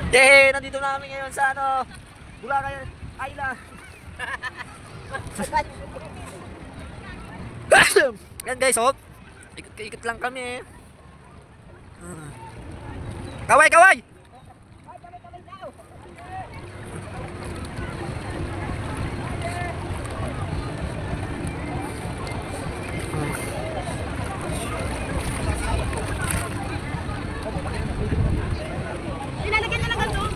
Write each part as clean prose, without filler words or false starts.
Nandito na kami ngayon sa ano, Boracay Island. Yan guys, oh. Ikot-ikot lang kami. Kaway, kaway! Ilalagyan na lang ganito.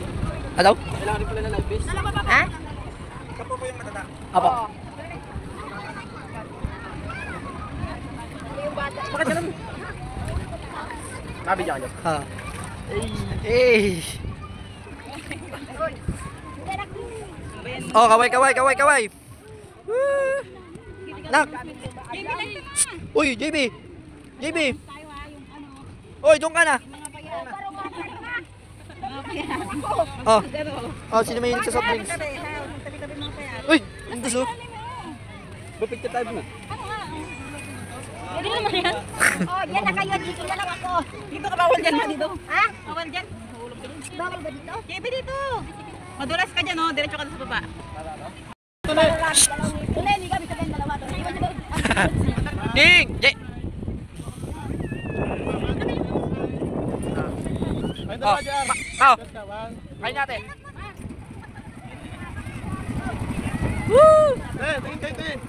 Hello? Kailangan rin pala na live base. Ha? Kapo po yung matata. Apa? Bakit ganun? Nabigyan ka niyo. Ha. Eh. Oh, kaway, kaway, kaway, kaway. Woo. Nak. Uy, JB. JB. Uy, doon ka na. Oh. Oh, sino may hilig sa soft drinks? Uy, ang gusto. Bapit ka tayo mo. Pwede naman yan. Oh, yan na kayo. Dito na lang ako. Dito ka bawal dyan, ma, dito. Ha? Bawal dyan. Bawal ba dito? Kaya dito. Madulas ka dyan, oh. Diretso ka sa baba. Tuloy, hindi kami sabihin dalawa. Ding! Oh, oh. Kain natin. Woo! Tingin.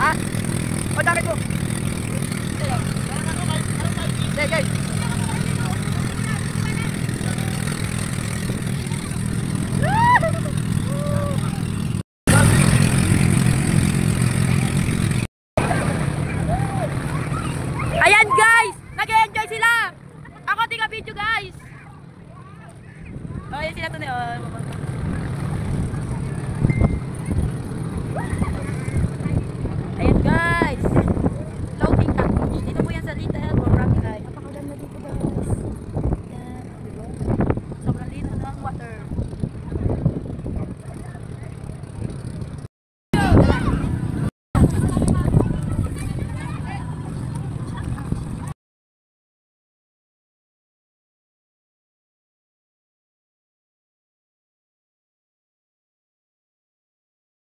Ha? O, dakit mo. Sige. Ayan, guys! Nag-enjoy sila! Ako tiga video, guys! Oh, yan sila to na, oh.